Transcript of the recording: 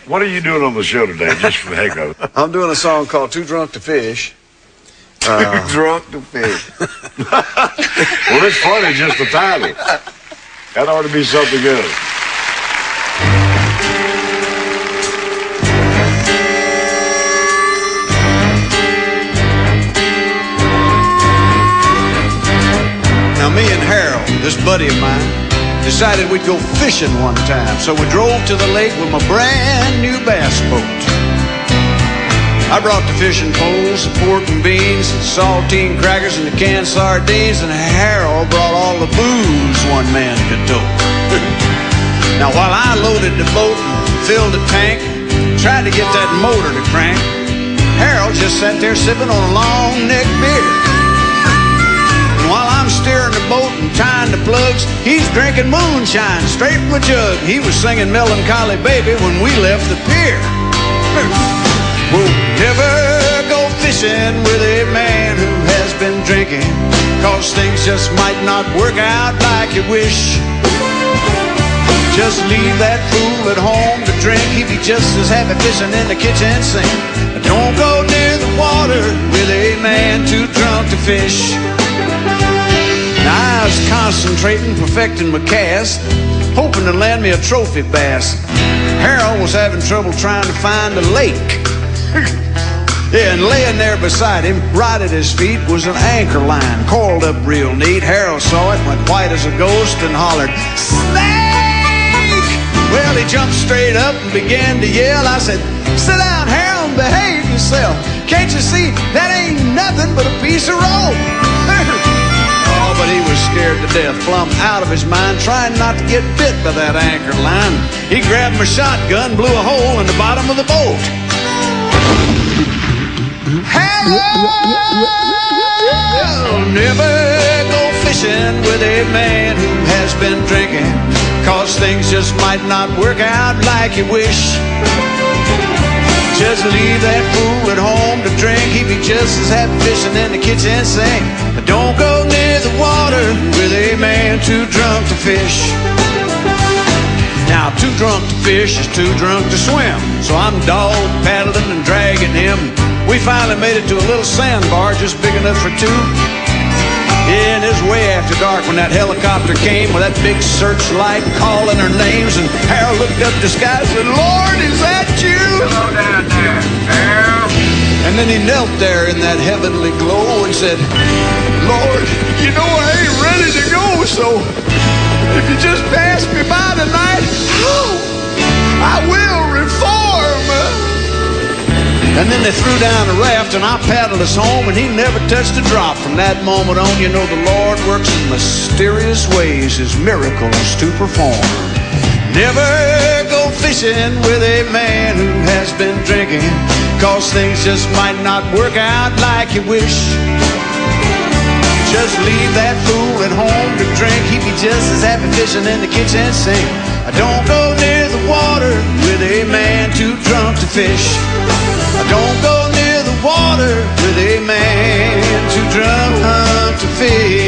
What are you doing on the show today, just for the heck of it? I'm doing a song called Too Drunk to Fish. Too drunk to fish. Well, it's funny, just the title. That ought to be something good. Now, me and Harold, this buddy of mine, decided we'd go fishing one time. So we drove to the lake with my brand new bass boat. I brought the fishing poles, the pork and beans, the saltine crackers and the canned sardines, and Harold brought all the booze one man could tote. Now while I loaded the boat and filled the tank, tried to get that motor to crank, Harold just sat there sipping on a long neck beer. And while I'm steering the boat and tying the plugs, he's drinking moonshine straight from a jug. He was singing Melancholy Baby when we left the pier. We'll never go fishing with a man who has been drinking, 'cause things just might not work out like you wish. Just leave that fool at home to drink. He'd be just as happy fishing in the kitchen sink. Don't go near the water with a man too drunk to fish. Now I was concentrating, perfecting my cast, hoping to land me a trophy bass. Harold was having trouble trying to find the lake. Yeah, and laying there beside him, right at his feet, was an anchor line, coiled up real neat. Harold saw it, went white as a ghost, and hollered, "Snake!" Well, he jumped straight up and began to yell. I said, "Sit down, Harold, and behave yourself. Can't you see that ain't nothing but a piece of rope?" Oh, but he was scared to death, plumb out of his mind, trying not to get bit by that anchor line. He grabbed my shotgun, blew a hole in the bottom of the boat. Harold, never go fishing with a man who has been drinking, 'cause things just might not work out like you wish. Just leave that fool at home to drink. He'd be just as happy fishing in the kitchen sink. Don't go near the water with a man too drunk to fish. Now, too drunk to fish is too drunk to swim, so I'm dog paddling and dragging him. We finally made it to a little sandbar just big enough for two. Yeah, and it was way after dark when that helicopter came with that big searchlight calling our names, and Harold looked up the sky and said, "Lord, is that you?" Hello down there, Harold. And then he knelt there in that heavenly glow and said, "Lord, you know I ain't ready to go, so if you just pass me by tonight, I will reform." And then they threw down the raft and I paddled us home, and he never touched a drop. From that moment on, you know the Lord works in mysterious ways, his miracles to perform. Never go fishing with a man who has been drinking, 'cause things just might not work out like you wish. Just leave that fool at home to drink. He'd be just as happy fishing in the kitchen sink. Don't go near the water with a man too drunk to fish. Don't go near the water with a man too drunk to fish.